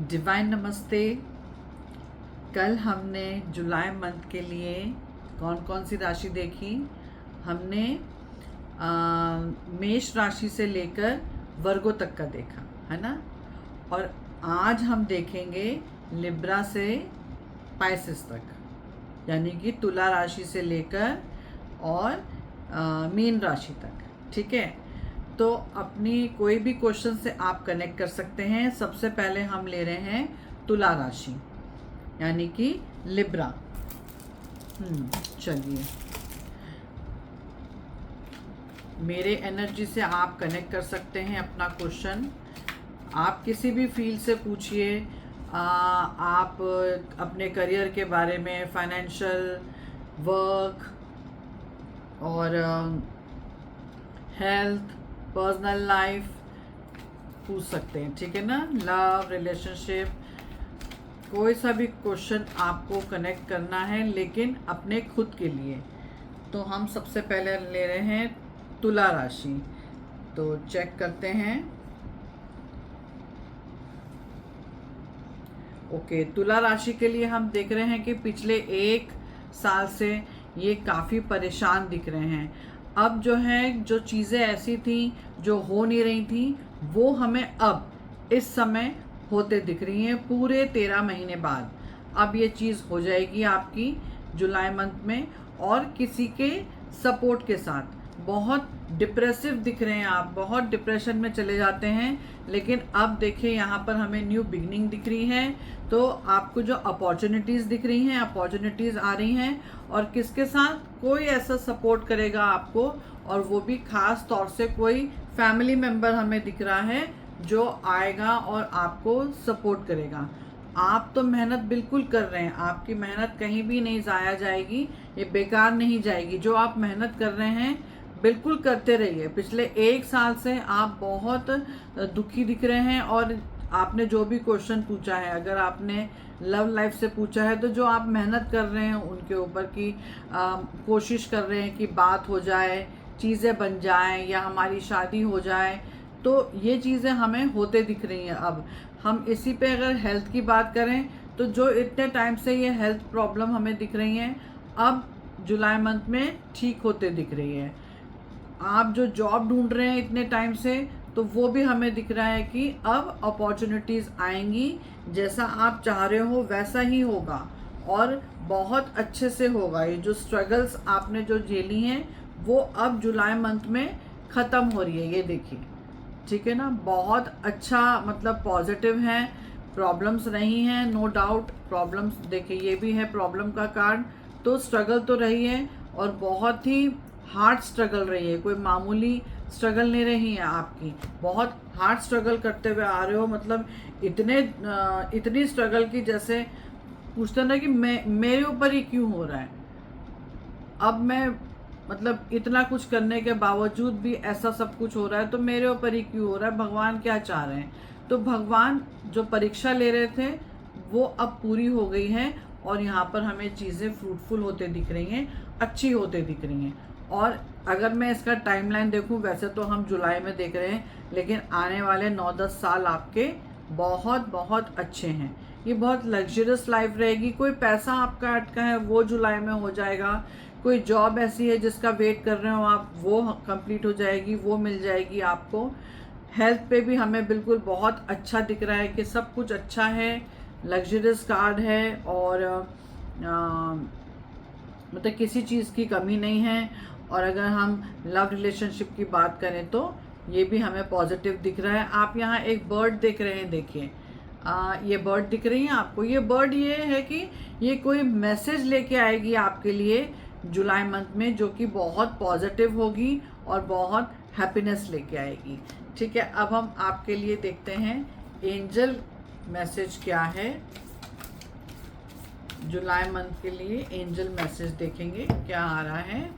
Divine नमस्ते। कल हमने जुलाई मंथ के लिए कौन कौन सी राशि देखी। हमने मेष राशि से लेकर वर्गो तक का देखा है ना। और आज हम देखेंगे लिब्रा से पाइसेस तक, यानी कि तुला राशि से लेकर और मीन राशि तक। ठीक है, तो अपनी कोई भी क्वेश्चन से आप कनेक्ट कर सकते हैं। सबसे पहले हम ले रहे हैं तुला राशि, यानी कि लिब्रा। चलिए, मेरे एनर्जी से आप कनेक्ट कर सकते हैं अपना क्वेश्चन। आप किसी भी फील्ड से पूछिए। आप अपने करियर के बारे में, फाइनेंशियल, वर्क और हेल्थ, पर्सनल लाइफ पूछ सकते हैं। ठीक है ना, लव, रिलेशनशिप, कोई सा भी क्वेश्चन आपको कनेक्ट करना है, लेकिन अपने खुद के लिए। तो हम सबसे पहले ले रहे हैं तुला राशि। तो चेक करते हैं। ओके, तुला राशि के लिए हम देख रहे हैं कि पिछले 1 साल से ये काफ़ी परेशान दिख रहे हैं। अब जो है, जो चीज़ें ऐसी थी जो हो नहीं रही थी, वो हमें अब इस समय होते दिख रही हैं। पूरे 13 महीने बाद अब ये चीज़ हो जाएगी आपकी जुलाई मंथ में। और किसी के सपोर्ट के साथ बहुत डिप्रेसिव दिख रहे हैं आप, बहुत डिप्रेशन में चले जाते हैं। लेकिन अब देखिए, यहाँ पर हमें न्यू बिगनिंग दिख रही है। तो आपको जो अपॉर्चुनिटीज़ दिख रही हैं, अपॉर्चुनिटीज़ आ रही हैं। और किसके साथ? कोई ऐसा सपोर्ट करेगा आपको, और वो भी खास तौर से कोई फैमिली मेम्बर हमें दिख रहा है जो आएगा और आपको सपोर्ट करेगा। आप तो मेहनत बिल्कुल कर रहे हैं, आपकी मेहनत कहीं भी नहीं ज़ाया जाएगी, ये बेकार नहीं जाएगी। जो आप मेहनत कर रहे हैं बिल्कुल करते रहिए। पिछले 1 साल से आप बहुत दुखी दिख रहे हैं। और आपने जो भी क्वेश्चन पूछा है, अगर आपने लव लाइफ से पूछा है, तो जो आप मेहनत कर रहे हैं उनके ऊपर की कोशिश कर रहे हैं कि बात हो जाए, चीज़ें बन जाएं, या हमारी शादी हो जाए, तो ये चीज़ें हमें होते दिख रही हैं। अब हम इसी पे अगर हेल्थ की बात करें, तो जो इतने टाइम से ये हेल्थ प्रॉब्लम हमें दिख रही हैं, अब जुलाई मंथ में ठीक होते दिख रही है। आप जो जॉब ढूंढ रहे हैं इतने टाइम से, तो वो भी हमें दिख रहा है कि अब अपॉर्चुनिटीज़ आएंगी। जैसा आप चाह रहे हो वैसा ही होगा, और बहुत अच्छे से होगा। ये जो स्ट्रगल्स आपने जो झेली हैं, वो अब जुलाई मंथ में ख़त्म हो रही है, ये देखिए। ठीक है ना, बहुत अच्छा, मतलब पॉजिटिव है। प्रॉब्लम्स नहीं हैं, नो डाउट। प्रॉब्लम्स देखिए, ये भी है प्रॉब्लम का कार्ड। तो स्ट्रगल तो रही है, और बहुत ही हार्ड स्ट्रगल रही है। कोई मामूली स्ट्रगल नहीं रही है आपकी, बहुत हार्ड स्ट्रगल करते हुए आ रहे हो। मतलब इतनी स्ट्रगल की, जैसे पूछते ना कि मेरे ऊपर ही क्यों हो रहा है। अब मैं, मतलब इतना कुछ करने के बावजूद भी ऐसा सब कुछ हो रहा है, तो मेरे ऊपर ही क्यों हो रहा है, भगवान क्या चाह रहे हैं। तो भगवान जो परीक्षा ले रहे थे, वो अब पूरी हो गई है। और यहाँ पर हमें चीज़ें फ्रूटफुल होते दिख रही हैं, अच्छी होते दिख रही हैं। और अगर मैं इसका टाइमलाइन देखूं, वैसे तो हम जुलाई में देख रहे हैं, लेकिन आने वाले 9-10 साल आपके बहुत बहुत अच्छे हैं। ये बहुत लग्जरियस लाइफ रहेगी। कोई पैसा आपका अटका है, वो जुलाई में हो जाएगा। कोई जॉब ऐसी है जिसका वेट कर रहे हो आप, वो कंप्लीट हो जाएगी, वो मिल जाएगी आपको। हेल्थ पे भी हमें बिल्कुल बहुत अच्छा दिख रहा है कि सब कुछ अच्छा है, लग्जरियस कार्ड है, और मतलब किसी चीज़ की कमी नहीं है। और अगर हम लव रिलेशनशिप की बात करें, तो ये भी हमें पॉजिटिव दिख रहा है। आप यहाँ एक बर्ड देख रहे हैं, देखिए। ये बर्ड दिख रही है आपको। ये बर्ड ये है कि ये कोई मैसेज लेके आएगी आपके लिए जुलाई मंथ में, जो कि बहुत पॉजिटिव होगी और बहुत हैप्पीनेस लेके आएगी। ठीक है, अब हम आपके लिए देखते हैं एंजल मैसेज क्या है। जुलाई मंथ के लिए एंजल मैसेज देखेंगे क्या आ रहा है,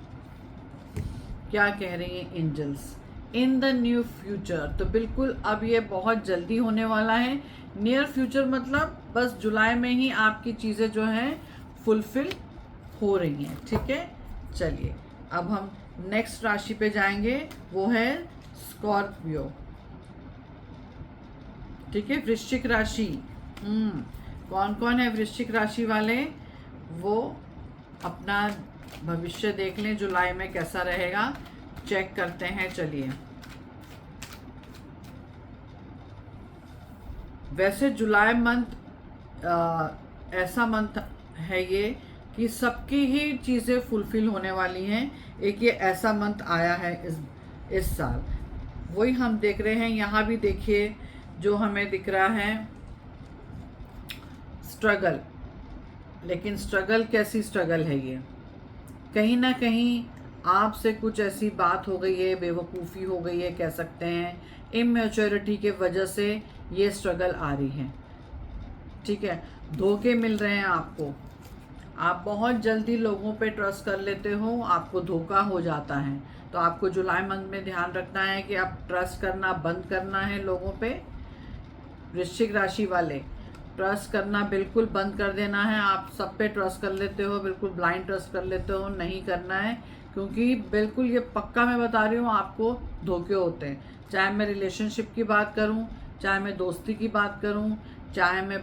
क्या कह रही हैं angels in the new future. तो बिल्कुल अब ये बहुत जल्दी होने वाला है। नियर फ्यूचर मतलब बस जुलाई में ही आपकी चीज़ें जो हैं फुलफिल हो रही हैं। ठीक है, चलिए अब हम नेक्स्ट राशि पे जाएंगे, वो है स्कॉर्पियो। ठीक है, वृश्चिक राशि। कौन कौन है वृश्चिक राशि वाले, वो अपना भविष्य देख लें, जुलाई में कैसा रहेगा चेक करते हैं। चलिए, वैसे जुलाई मंथ ऐसा मंथ है ये कि सबकी ही चीज़ें फुलफिल होने वाली हैं। एक ये ऐसा मंथ आया है इस साल, वही हम देख रहे हैं। यहाँ भी देखिए जो हमें दिख रहा है स्ट्रगल, लेकिन स्ट्रगल कैसी स्ट्रगल है ये, कहीं ना कहीं आपसे कुछ ऐसी बात हो गई है, बेवकूफ़ी हो गई है कह सकते हैं, इमेच्योरिटी के वजह से ये स्ट्रगल आ रही है। ठीक है, धोखे मिल रहे हैं आपको, आप बहुत जल्दी लोगों पे ट्रस्ट कर लेते हो, आपको धोखा हो जाता है। तो आपको जुलाई मंथ में ध्यान रखना है कि आप ट्रस्ट करना बंद करना है लोगों पे। वृश्चिक राशि वाले, ट्रस्ट करना बिल्कुल बंद कर देना है। आप सब पे ट्रस्ट कर लेते हो, बिल्कुल ब्लाइंड ट्रस्ट कर लेते हो, नहीं करना है, क्योंकि बिल्कुल ये पक्का मैं बता रही हूँ आपको धोखे होते हैं। चाहे मैं रिलेशनशिप की बात करूँ, चाहे मैं दोस्ती की बात करूँ, चाहे मैं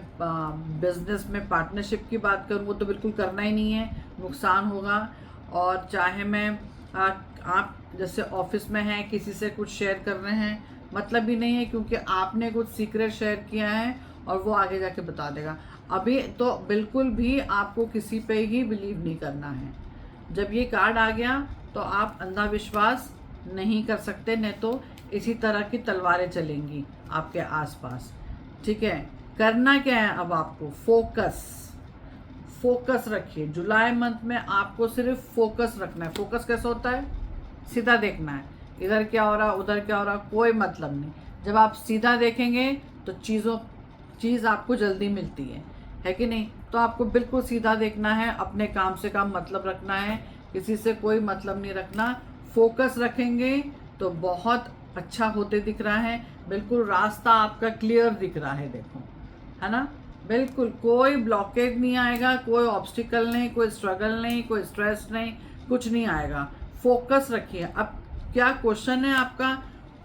बिजनेस में पार्टनरशिप की बात करूँ, वो तो बिल्कुल करना ही नहीं है, नुकसान होगा। और चाहे मैं आप जैसे ऑफिस में हैं, किसी से कुछ शेयर कर रहे हैं, मतलब ही नहीं है, क्योंकि आपने कुछ सीक्रेट शेयर किया है और वो आगे जाके बता देगा। अभी तो बिल्कुल भी आपको किसी पे ही बिलीव नहीं करना है। जब ये कार्ड आ गया तो आप अंधविश्वास नहीं कर सकते, नहीं तो इसी तरह की तलवारें चलेंगी आपके आसपास। ठीक है, करना क्या है अब आपको, फोकस रखिए। जुलाई मंथ में आपको सिर्फ फोकस रखना है। फोकस कैसा होता है, सीधा देखना है, इधर क्या हो रहा उधर क्या हो रहा कोई मतलब नहीं। जब आप सीधा देखेंगे तो चीज़ आपको जल्दी मिलती है कि नहीं। तो आपको बिल्कुल सीधा देखना है, अपने काम से काम मतलब रखना है, किसी से कोई मतलब नहीं रखना। फोकस रखेंगे तो बहुत अच्छा होते दिख रहा है, बिल्कुल रास्ता आपका क्लियर दिख रहा है, देखो, है ना। बिल्कुल कोई ब्लॉकेज नहीं आएगा, कोई ऑब्स्टिकल नहीं, कोई स्ट्रगल नहीं, कोई स्ट्रेस नहीं, कुछ नहीं आएगा। फोकस रखिए। अब क्या क्वेश्चन है आपका,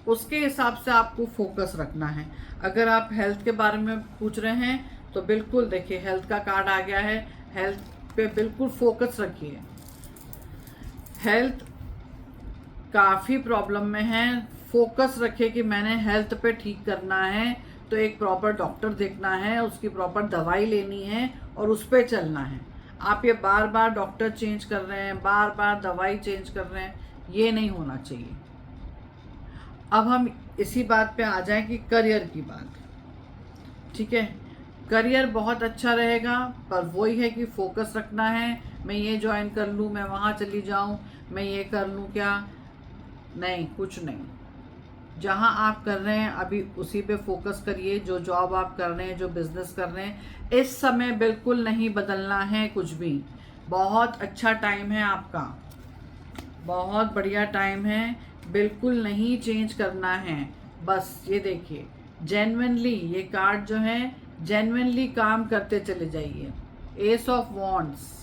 उसके हिसाब से आपको फोकस रखना है। अगर आप हेल्थ के बारे में पूछ रहे हैं तो बिल्कुल देखिए हेल्थ का कार्ड आ गया है, हेल्थ पे बिल्कुल फोकस रखिए। हेल्थ काफ़ी प्रॉब्लम में है, फोकस रखिए कि मैंने हेल्थ पे ठीक करना है, तो एक प्रॉपर डॉक्टर देखना है, उसकी प्रॉपर दवाई लेनी है और उस पर चलना है। आप ये बार बार डॉक्टर चेंज कर रहे हैं, बार बार दवाई चेंज कर रहे हैं, ये नहीं होना चाहिए। अब हम इसी बात पे आ जाएं कि करियर की बात। ठीक है, करियर बहुत अच्छा रहेगा, पर वही है कि फोकस रखना है। मैं ये ज्वाइन कर लूँ, मैं वहाँ चली जाऊँ, मैं ये कर लूँ, क्या नहीं, कुछ नहीं। जहाँ आप कर रहे हैं अभी उसी पे फोकस करिए। जो जॉब आप कर रहे हैं, जो बिजनेस कर रहे हैं, इस समय बिल्कुल नहीं बदलना है कुछ भी। बहुत अच्छा टाइम है आपका, बहुत बढ़िया टाइम है, बिल्कुल नहीं चेंज करना है। बस ये देखिए, जेन्युइनली ये कार्ड जो है, जेन्युइनली काम करते चले जाइए। एस ऑफ वॉन्ड्स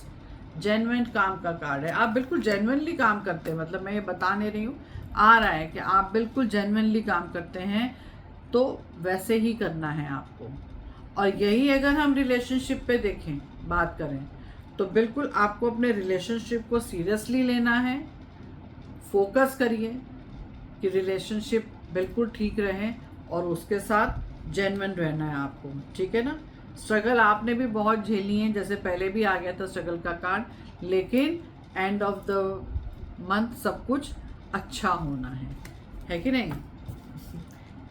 जेन्युइन काम का कार्ड है। आप बिल्कुल जेन्युइनली काम करते हैं, मतलब मैं ये बता नहीं रही हूँ, आ रहा है कि आप बिल्कुल जेन्युइनली काम करते हैं, तो वैसे ही करना है आपको। और यही अगर हम रिलेशनशिप पे देखें, बात करें, तो बिल्कुल आपको अपने रिलेशनशिप को सीरियसली लेना है। फोकस करिए कि रिलेशनशिप बिल्कुल ठीक रहे और उसके साथ जेन्युइन रहना है आपको। ठीक है ना। स्ट्रगल आपने भी बहुत झेली है, जैसे पहले भी आ गया था स्ट्रगल का कार्ड, लेकिन एंड ऑफ द मंथ सब कुछ अच्छा होना है कि नहीं।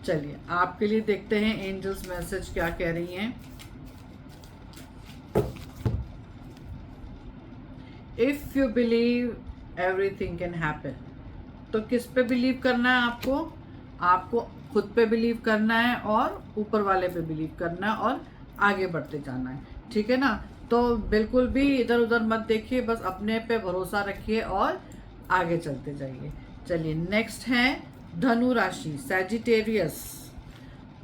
चलिए आपके लिए देखते हैं एंजल्स मैसेज क्या कह रही हैं। If you believe everything can happen, तो किस पे बिलीव करना है आपको, आपको खुद पे बिलीव करना है और ऊपर वाले पे बिलीव करना है और आगे बढ़ते जाना है। ठीक है ना। तो बिल्कुल भी इधर उधर मत देखिए, बस अपने पे भरोसा रखिए और आगे चलते जाइए। चलिए नेक्स्ट है धनु राशि, सैजिटेरियस।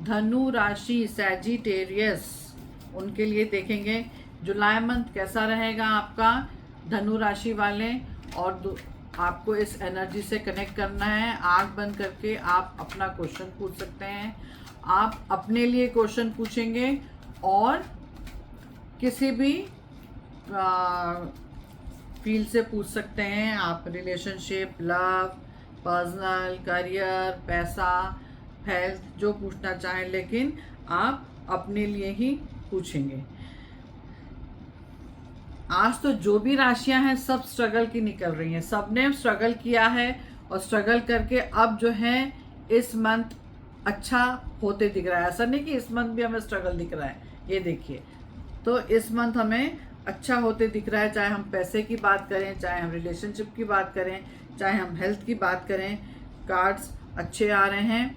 धनु राशि सैजिटेरियस, उनके लिए देखेंगे जुलाई मंथ कैसा रहेगा आपका, धनु राशि वाले। और आपको इस एनर्जी से कनेक्ट करना है। आंख बंद करके आप अपना क्वेश्चन पूछ सकते हैं। आप अपने लिए क्वेश्चन पूछेंगे और किसी भी फील्ड से पूछ सकते हैं आप, रिलेशनशिप, लव, पर्सनल, करियर, पैसा, हेल्थ, जो पूछना चाहें, लेकिन आप अपने लिए ही पूछेंगे। आज तो जो भी राशियां हैं सब स्ट्रगल की निकल रही हैं, सबने स्ट्रगल किया है और स्ट्रगल करके अब जो है इस मंथ अच्छा होते दिख रहा है। ऐसा नहीं कि इस मंथ भी हमें स्ट्रगल दिख रहा है, ये देखिए, तो इस मंथ हमें अच्छा होते दिख रहा है। चाहे हम पैसे की बात करें, चाहे हम रिलेशनशिप की बात करें, चाहे हम हेल्थ की बात करें, कार्ड्स अच्छे आ रहे हैं।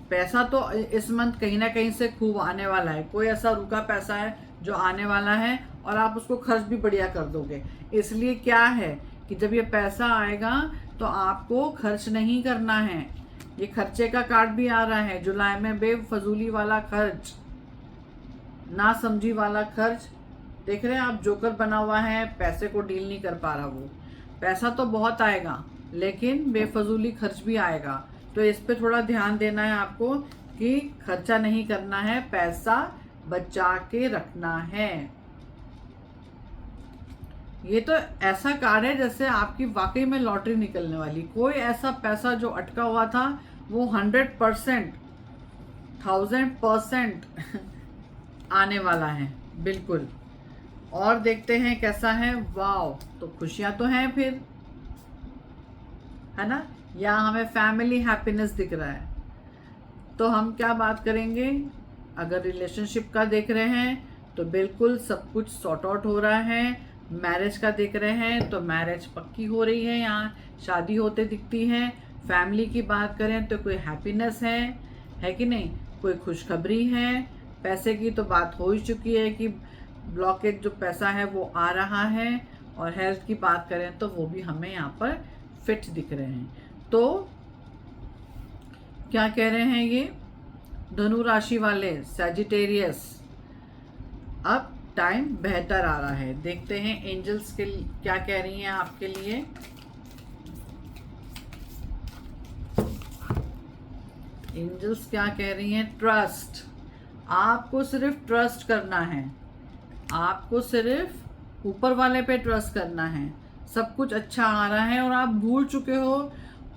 पैसा तो इस मंथ कहीं ना कहीं से खूब आने वाला है, कोई ऐसा रुका पैसा है जो आने वाला है और आप उसको खर्च भी बढ़िया कर दोगे। इसलिए क्या है कि जब ये पैसा आएगा तो आपको खर्च नहीं करना है। ये खर्चे का कार्ड भी आ रहा है जुलाई में, बेफजूली वाला खर्च, ना समझी वाला खर्च। देख रहे हैं आप, जोकर बना हुआ है, पैसे को डील नहीं कर पा रहा। वो पैसा तो बहुत आएगा लेकिन बेफजूली खर्च भी आएगा, तो इस पे थोड़ा ध्यान देना है आपको कि खर्चा नहीं करना है, पैसा बचा के रखना है। ये तो ऐसा कार्ड है जैसे आपकी वाकई में लॉटरी निकलने वाली। कोई ऐसा पैसा जो अटका हुआ था वो 100%, 1000% आने वाला है, बिल्कुल। और देखते हैं कैसा है। वाव, तो खुशियां तो हैं फिर, है ना। यहाँ हमें फैमिली हैप्पीनेस दिख रहा है। तो हम क्या बात करेंगे, अगर रिलेशनशिप का देख रहे हैं तो बिल्कुल सब कुछ सॉर्ट आउट हो रहा है। मैरिज का देख रहे हैं तो मैरिज पक्की हो रही है, यहाँ शादी होते दिखती है। फैमिली की बात करें तो कोई हैप्पीनेस है कि नहीं, कोई खुशखबरी है। पैसे की तो बात हो ही चुकी है कि ब्लॉकेज जो पैसा है वो आ रहा है। और हेल्थ की बात करें तो वो भी हमें यहाँ पर फिट दिख रहे हैं। तो क्या कह रहे हैं ये धनु राशि वाले, सैजिटेरियस, अब टाइम बेहतर आ रहा है। देखते हैं एंजल्स के क्या कह रही हैं आपके लिए। एंजल्स क्या कह रही हैं, ट्रस्ट। आपको सिर्फ ट्रस्ट करना है, आपको सिर्फ ऊपर वाले पे ट्रस्ट करना है। सब कुछ अच्छा आ रहा है और आप भूल चुके हो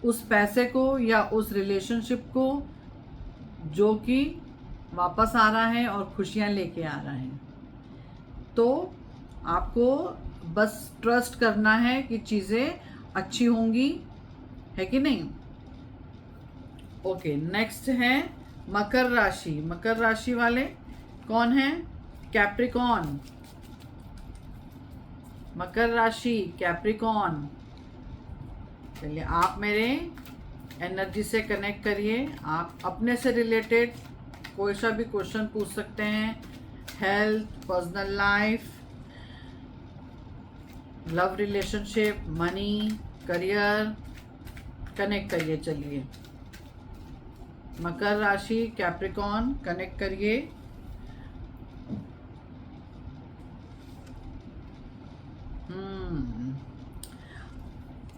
उस पैसे को या उस रिलेशनशिप को जो कि वापस आ रहा है और खुशियां लेके आ रहा है। तो आपको बस ट्रस्ट करना है कि चीज़ें अच्छी होंगी, है कि नहीं। ओके, नेक्स्ट है मकर राशि। मकर राशि वाले कौन है, कैप्रिकॉन। मकर राशि, कैप्रिकॉन। चलिए, आप मेरे एनर्जी से कनेक्ट करिए। आप अपने से रिलेटेड कोई सा भी क्वेश्चन पूछ सकते हैं, health, personal life, love, relationship, money, career, connect करिए। चलिए, मकर राशि, कैप्रिकॉन, कनेक्ट करिए।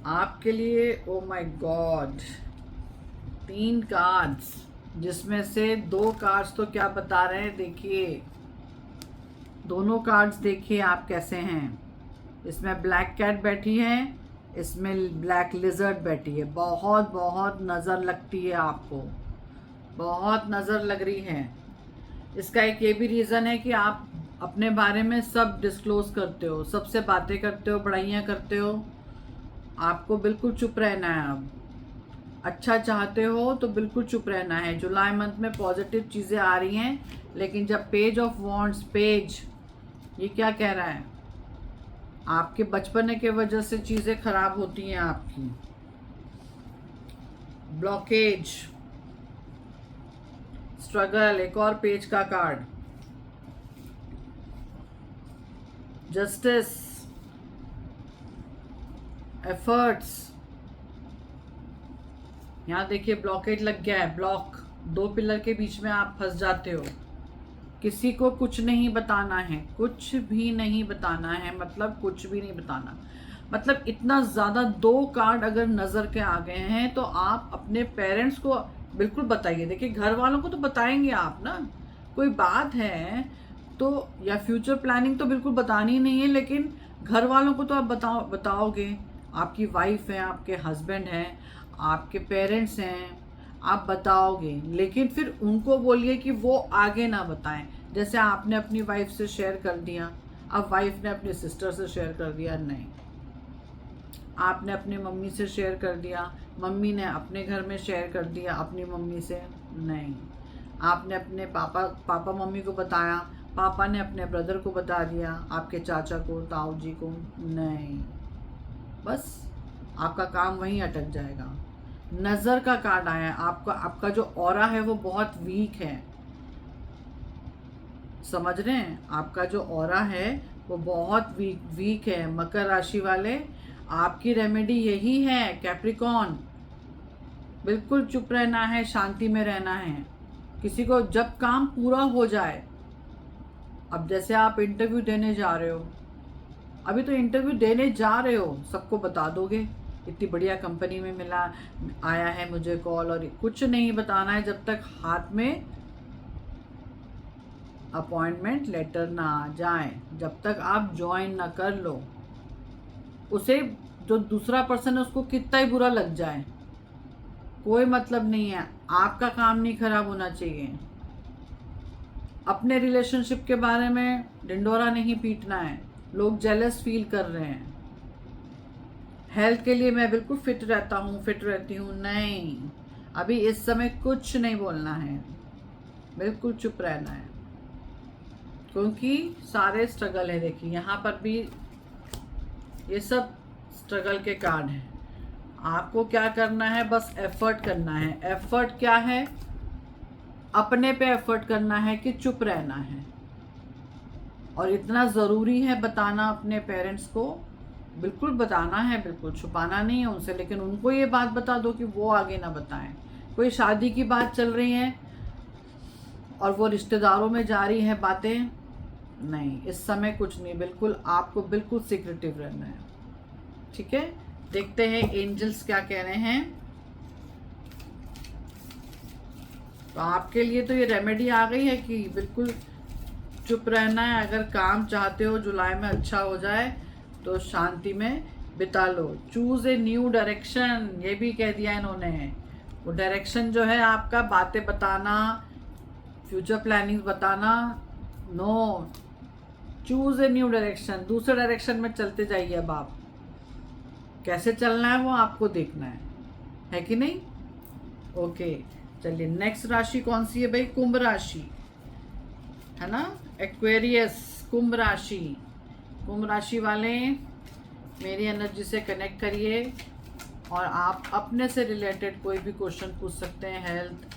आपके लिए ओ माय गॉड 3 कार्ड्स, जिसमें से 2 कार्ड्स तो क्या बता रहे हैं, देखिए दोनों कार्ड्स देखिए आप कैसे हैं। इसमें ब्लैक कैट बैठी है, इसमें ब्लैक लिजर्ड बैठी है। बहुत बहुत नज़र लगती है आपको, बहुत नज़र लग रही है। इसका एक ये भी रीज़न है कि आप अपने बारे में सब डिस्क्लोज करते हो, सबसे बातें करते हो, बड़ाइयाँ करते हो। आपको बिल्कुल चुप रहना है। अब अच्छा चाहते हो तो बिल्कुल चुप रहना है। जुलाई मंथ में पॉजिटिव चीज़ें आ रही हैं, लेकिन जब पेज ऑफ वॉन्ड्स, पेज ये क्या कह रहा है, आपके बचपने के वजह से चीज़ें खराब होती हैं आपकी। ब्लॉकेज, स्ट्रगल, एक और पेज का कार्ड, जस्टिस, एफर्ट्स। यहाँ देखिए ब्लॉकेज लग गया है, ब्लॉक, 2 पिलर के बीच में आप फंस जाते हो। किसी को कुछ नहीं बताना है, कुछ भी नहीं बताना है, मतलब कुछ भी नहीं बताना। मतलब इतना ज़्यादा 2 कार्ड अगर नज़र के आ गए हैं तो आप अपने पेरेंट्स को बिल्कुल बताइए। देखिए, घर वालों को तो बताएंगे आप ना, कोई बात है तो, या फ्यूचर प्लानिंग तो बिल्कुल बतानी नहीं है, लेकिन घर वालों को तो आप बताओगे। आपकी वाइफ है, आपके हस्बैंड हैं, आपके पेरेंट्स हैं, आप बताओगे, लेकिन फिर उनको बोलिए कि वो आगे ना बताएं। जैसे आपने अपनी वाइफ से शेयर कर दिया, अब वाइफ ने अपनी सिस्टर से शेयर कर दिया, नहीं। आपने अपनी मम्मी से शेयर कर दिया, मम्मी ने अपने घर में शेयर कर दिया अपनी मम्मी से, नहीं। आपने अपने पापा मम्मी को बताया, पापा ने अपने ब्रदर को बता दिया, आपके चाचा को, ताऊ जी को, नहीं। बस आपका काम वहीं अटक जाएगा। नज़र का कार्ड आया है, आपका जो ऑरा है वो बहुत वीक है, समझ रहे हैं? आपका जो ऑरा है वो बहुत वीक है। मकर राशि वाले, आपकी रेमेडी यही है कैप्रिकॉन, बिल्कुल चुप रहना है, शांति में रहना है। किसी को जब काम पूरा हो जाए, अब जैसे आप इंटरव्यू देने जा रहे हो, अभी तो इंटरव्यू देने जा रहे हो, सबको बता दोगे इतनी बढ़िया कंपनी में आया है मुझे कॉल, और कुछ नहीं बताना है जब तक हाथ में अपॉइंटमेंट लेटर ना आ जाए, जब तक आप ज्वाइन ना कर लो। उसे जो दूसरा पर्सन है उसको कितना ही बुरा लग जाए, कोई मतलब नहीं है, आपका काम नहीं खराब होना चाहिए। अपने रिलेशनशिप के बारे में ढिंडोरा नहीं पीटना है, लोग जेलस फील कर रहे हैं। हेल्थ के लिए मैं बिल्कुल फिट रहता हूँ, फिट रहती हूँ, नहीं। अभी इस समय कुछ नहीं बोलना है, बिल्कुल चुप रहना है, क्योंकि सारे स्ट्रगल है। देखिए यहाँ पर भी ये सब स्ट्रगल के कार्ड हैं। आपको क्या करना है, बस एफर्ट करना है। एफर्ट क्या है? अपने पे एफर्ट करना है कि चुप रहना है, और इतना ज़रूरी है बताना अपने पेरेंट्स को, बिल्कुल बताना है, बिल्कुल छुपाना नहीं है उनसे, लेकिन उनको ये बात बता दो कि वो आगे ना बताएं। कोई शादी की बात चल रही है और वो रिश्तेदारों में जा रही है बातें, नहीं, इस समय कुछ नहीं, बिल्कुल आपको बिल्कुल सीक्रेटिव रहना है, ठीक है? देखते हैं एंजल्स क्या कह रहे हैं। तो आपके लिए तो ये रेमेडी आ गई है कि बिल्कुल चुप रहना है। अगर काम चाहते हो जुलाई में अच्छा हो जाए तो शांति में बिता लो। चूज ए न्यू डायरेक्शन, ये भी कह दिया इन्होंने। वो डायरेक्शन जो है आपका, बातें बताना, फ्यूचर प्लानिंग बताना, no, choose a new direction. दूसरे डायरेक्शन में चलते जाइए। अब आप कैसे चलना है वो आपको देखना है कि नहीं? ओके, चलिए नेक्स्ट राशि कौन सी है भाई? कुंभ राशि है ना, एक्वेरियस, कुंभ राशि। कुंभ राशि वाले मेरी एनर्जी से कनेक्ट करिए, और आप अपने से रिलेटेड कोई भी क्वेश्चन पूछ सकते हैं। Health,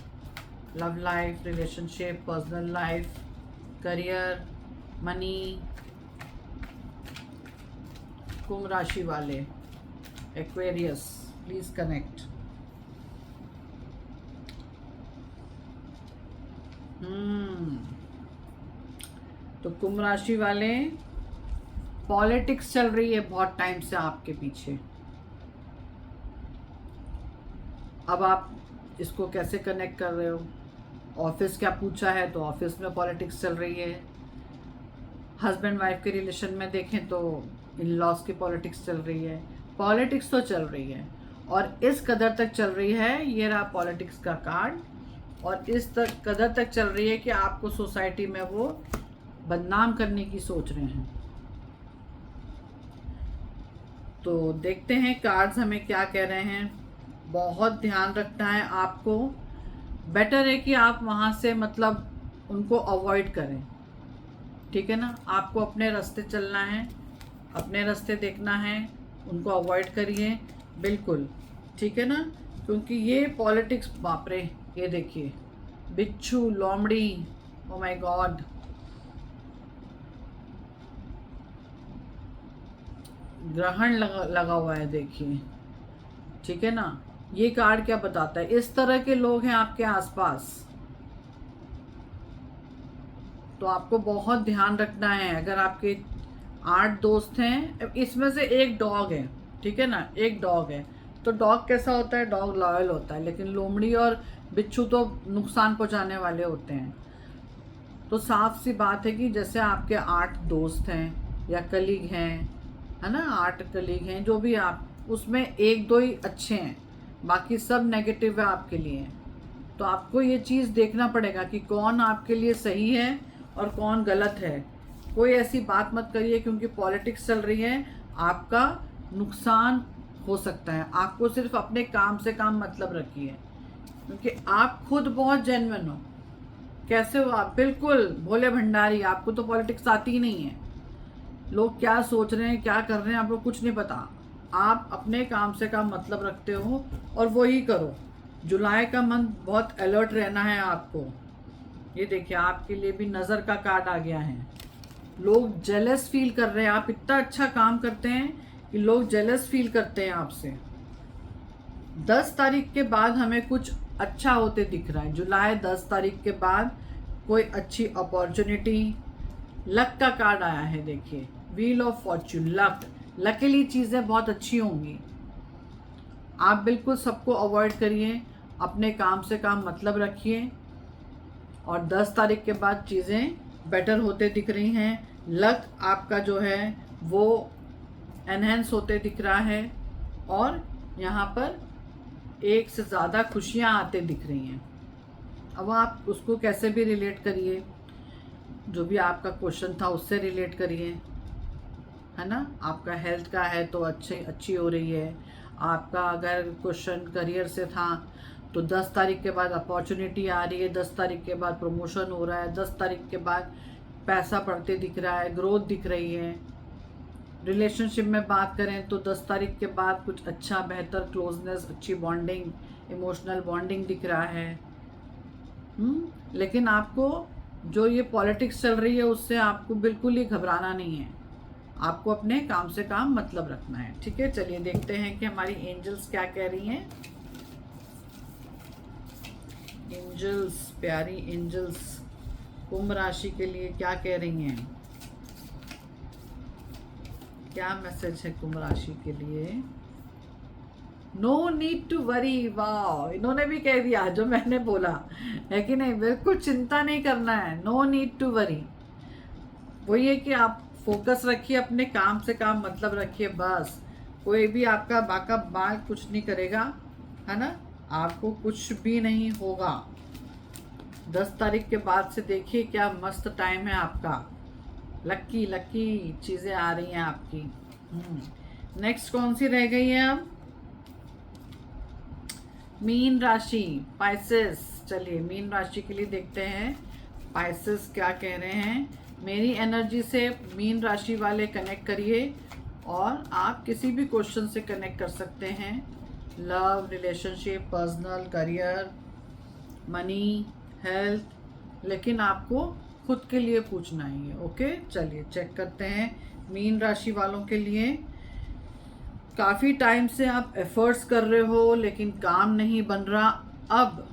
love life, relationship, personal life, career, money. Kumbh राशि वाले एक्वेरियस, प्लीज कनेक्ट। तो कुंभ राशि वाले, पॉलिटिक्स चल रही है बहुत टाइम से आपके पीछे। अब आप इसको कैसे कनेक्ट कर रहे हो? ऑफिस क्या पूछा है तो ऑफिस में पॉलिटिक्स चल रही है। हस्बैंड वाइफ के रिलेशन में देखें तो इन लॉज की पॉलिटिक्स चल रही है। पॉलिटिक्स तो चल रही है, और इस कदर तक चल रही है, ये रहा पॉलिटिक्स का कार्ड, और इस कदर तक चल रही है कि आपको सोसाइटी में वो बदनाम करने की सोच रहे हैं। तो देखते हैं कार्ड्स हमें क्या कह रहे हैं। बहुत ध्यान रखना है आपको। बेटर है कि आप वहाँ से मतलब उनको अवॉइड करें, ठीक है ना? आपको अपने रास्ते चलना है, अपने रास्ते देखना है, उनको अवॉइड करिए, बिल्कुल, ठीक है ना? क्योंकि ये पॉलिटिक्स, बाप रे, ये देखिए, बिच्छू, लोमड़ी, ओ माय गॉड, ग्रहण लगा हुआ है, देखिए, ठीक है ना? ये कार्ड क्या बताता है? इस तरह के लोग हैं आपके आसपास, तो आपको बहुत ध्यान रखना है। अगर आपके 8 दोस्त हैं, इसमें से एक डॉग है, ठीक है ना, एक डॉग है, तो डॉग कैसा होता है? डॉग लॉयल होता है, लेकिन लोमड़ी और बिच्छू तो नुकसान पहुंचाने वाले होते हैं। तो साफ सी बात है कि जैसे आपके 8 दोस्त हैं या कलीग हैं, है ना, 8 कलीग हैं, जो भी आप, उसमें 1-2 ही अच्छे हैं, बाकी सब नेगेटिव है आपके लिए। तो आपको ये चीज़ देखना पड़ेगा कि कौन आपके लिए सही है और कौन गलत है। कोई ऐसी बात मत करिए, क्योंकि पॉलिटिक्स चल रही है, आपका नुकसान हो सकता है। आपको सिर्फ अपने काम से काम मतलब रखिए, क्योंकि आप खुद बहुत जेन्युइन हो। कैसे हो आप? बिल्कुल भोले भंडारी। आपको तो पॉलिटिक्स आती ही नहीं है। लोग क्या सोच रहे हैं, क्या कर रहे हैं, आपको कुछ नहीं पता। आप अपने काम से काम मतलब रखते हो और वो ही करो। जुलाई का मंथ बहुत अलर्ट रहना है आपको। ये देखिए, आपके लिए भी नज़र का कार्ड आ गया है। लोग जेलस फील कर रहे हैं। आप इतना अच्छा काम करते हैं कि लोग जेलस फील करते हैं आपसे। 10 तारीख के बाद हमें कुछ अच्छा होते दिख रहा है। जुलाई 10 तारीख के बाद कोई अच्छी अपॉर्चुनिटी, लक का कार्ड आया है। देखिए, wheel of Fortune, luck, luckily चीज़ें बहुत अच्छी होंगी। आप बिल्कुल सबको अवॉइड करिए, अपने काम से काम मतलब रखिए, और 10 तारीख के बाद चीज़ें बेटर होते दिख रही हैं। लक आपका जो है वो एनहेंस होते दिख रहा है, और यहाँ पर एक से ज़्यादा खुशियाँ आते दिख रही हैं। अब आप उसको कैसे भी रिलेट करिए, जो भी आपका क्वेश्चन था उससे रिलेट करिए, है ना। आपका हेल्थ का है तो अच्छी हो रही है। आपका अगर क्वेश्चन करियर से था तो 10 तारीख के बाद अपॉर्चुनिटी आ रही है, 10 तारीख के बाद प्रमोशन हो रहा है, 10 तारीख के बाद पैसा बढ़ते दिख रहा है, ग्रोथ दिख रही है। रिलेशनशिप में बात करें तो 10 तारीख के बाद कुछ अच्छा, बेहतर क्लोजनेस, अच्छी बॉन्डिंग, इमोशनल बॉन्डिंग दिख रहा है। लेकिन आपको जो ये पॉलिटिक्स चल रही है उससे आपको बिल्कुल ही घबराना नहीं है। आपको अपने काम से काम मतलब रखना है, ठीक है। चलिए देखते हैं कि हमारी एंजल्स क्या कह रही हैं। एंजल्स, प्यारी एंजल्स, कुंभ राशि के लिए क्या कह रही हैं, क्या मैसेज है कुंभ राशि के लिए। No need to worry. वाह, इन्होंने भी कह दिया जो मैंने बोला है कि नहीं। बिल्कुल चिंता नहीं करना है, नो नीड टू वरी। वही है कि आप फोकस रखिए, अपने काम से काम मतलब रखिए, बस। कोई भी आपका बाका बाल कुछ नहीं करेगा, है ना। आपको कुछ भी नहीं होगा। 10 तारीख के बाद से देखिए क्या मस्त टाइम है आपका। लक्की लक्की चीज़ें आ रही हैं आपकी। नेक्स्ट कौन सी रह गई है अब? मीन राशि, पाइसेस। चलिए मीन राशि के लिए देखते हैं पाइसेस क्या कह रहे हैं। मेरी एनर्जी से मीन राशि वाले कनेक्ट करिए, और आप किसी भी क्वेश्चन से कनेक्ट कर सकते हैं। Love, relationship, personal, career, money, health, लेकिन आपको खुद के लिए पूछना ही है। ओके, चलिए चेक करते हैं मीन राशि वालों के लिए। काफ़ी टाइम से आप एफर्ट्स कर रहे हो लेकिन काम नहीं बन रहा। अब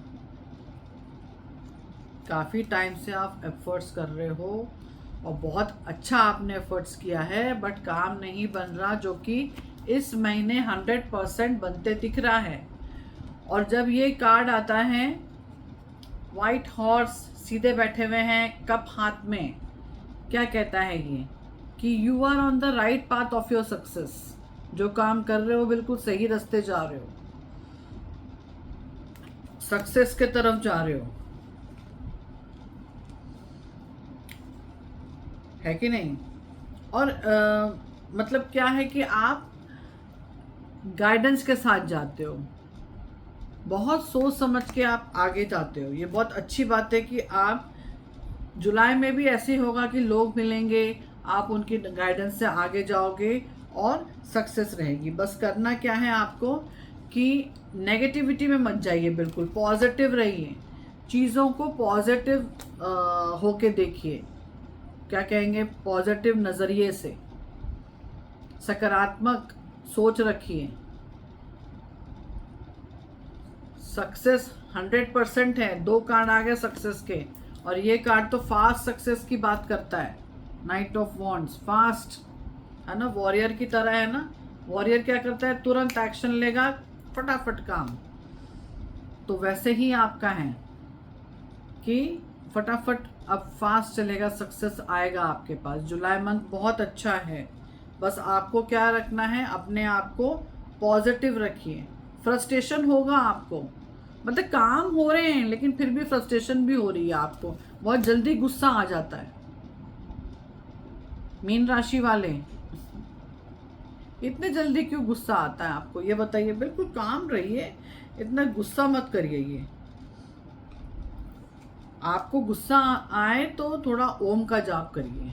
काफ़ी टाइम से आप एफर्ट्स कर रहे हो और बहुत अच्छा आपने एफर्ट्स किया है, बट काम नहीं बन रहा, जो कि इस महीने 100% बनते दिख रहा है। और जब ये कार्ड आता है, वाइट हॉर्स सीधे बैठे हुए हैं, कप हाथ में, क्या कहता है ये कि you are on the right path of your success. जो काम कर रहे हो बिल्कुल सही रास्ते जा रहे हो, सक्सेस के तरफ जा रहे हो, है कि नहीं। और मतलब क्या है कि आप गाइडेंस के साथ जाते हो, बहुत सोच समझ के आप आगे जाते हो। ये बहुत अच्छी बात है कि आप जुलाई में भी ऐसे ही होगा कि लोग मिलेंगे, आप उनकी गाइडेंस से आगे जाओगे और सक्सेस रहेगी। बस करना क्या है आपको कि नेगेटिविटी में मत जाइए, बिल्कुल पॉजिटिव रहिए, चीज़ों को पॉजिटिव होके देखिए, क्या कहेंगे, पॉजिटिव नज़रिए से, सकारात्मक सोच रखिए। सक्सेस 100% है। 2 कार्ड आ गए सक्सेस के, और ये कार्ड तो फास्ट सक्सेस की बात करता है। नाइट ऑफ वॉन्ड्स, फास्ट है ना, वॉरियर की तरह है ना। वॉरियर क्या करता है, तुरंत एक्शन लेगा, फटाफट काम। तो वैसे ही आपका है कि फटाफट अब फास्ट चलेगा, सक्सेस आएगा आपके पास। जुलाई मंथ बहुत अच्छा है। बस आपको क्या रखना है, अपने आप को पॉजिटिव रखिए। फ्रस्ट्रेशन होगा आपको, मतलब काम हो रहे हैं लेकिन फिर भी फ्रस्ट्रेशन भी हो रही है आपको, बहुत जल्दी गुस्सा आ जाता है। मीन राशि वाले, इतने जल्दी क्यों गुस्सा आता है आपको, ये बताइए। बिल्कुल काम रहिए, इतना गुस्सा मत करिए। ये आपको गुस्सा आए तो थोड़ा ओम का जाप करिए,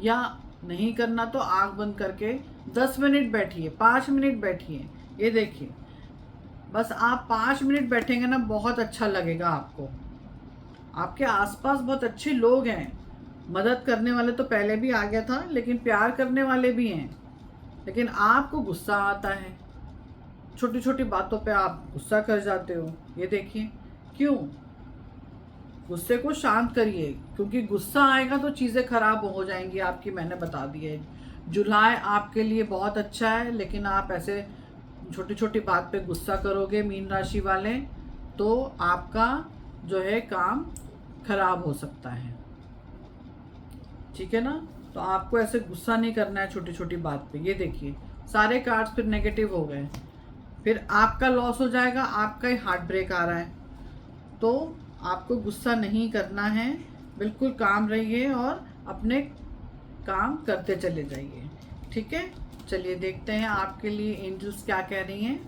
या नहीं करना तो आंख बंद करके 10 मिनट बैठिए, 5 मिनट बैठिए। ये देखिए, बस आप 5 मिनट बैठेंगे ना, बहुत अच्छा लगेगा आपको। आपके आसपास बहुत अच्छे लोग हैं, मदद करने वाले तो पहले भी आ गया था, लेकिन प्यार करने वाले भी हैं। लेकिन आपको गुस्सा आता है, छोटी छोटी बातों पे आप गुस्सा कर जाते हो। ये देखिए क्यों। गुस्से को शांत करिए, क्योंकि गुस्सा आएगा तो चीज़ें खराब हो जाएंगी आपकी, मैंने बता दी है। जुलाई आपके लिए बहुत अच्छा है, लेकिन आप ऐसे छोटी छोटी बात पे गुस्सा करोगे मीन राशि वाले, तो आपका जो है काम खराब हो सकता है। ठीक है ना, तो आपको ऐसे गुस्सा नहीं करना है छोटी छोटी बात पे। ये देखिए सारे कार्ड्स फिर नेगेटिव हो गए, फिर आपका लॉस हो जाएगा, आपका ही हार्ट ब्रेक आ रहा है। तो आपको गुस्सा नहीं करना है, बिल्कुल काम रहिए और अपने काम करते चले जाइए। ठीक है, चलिए देखते हैं आपके लिए एंजल्स क्या कह रही हैं।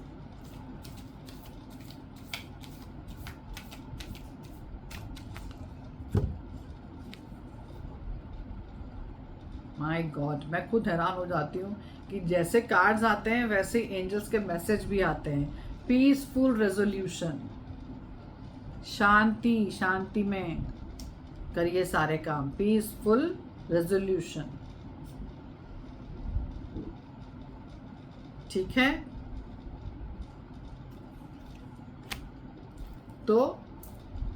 माय गॉड, मैं खुद हैरान हो जाती हूँ कि जैसे कार्ड्स आते हैं वैसे एंजल्स के मैसेज भी आते हैं। पीसफुल रेजोल्यूशन, शांति, शांति में करिए सारे काम। पीसफुल रेजोल्यूशन, ठीक है। तो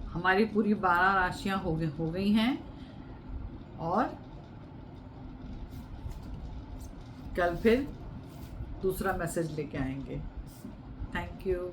हमारी पूरी 12 राशियां हो गई हैं, और कल फिर दूसरा मैसेज लेके आएंगे। Thank you.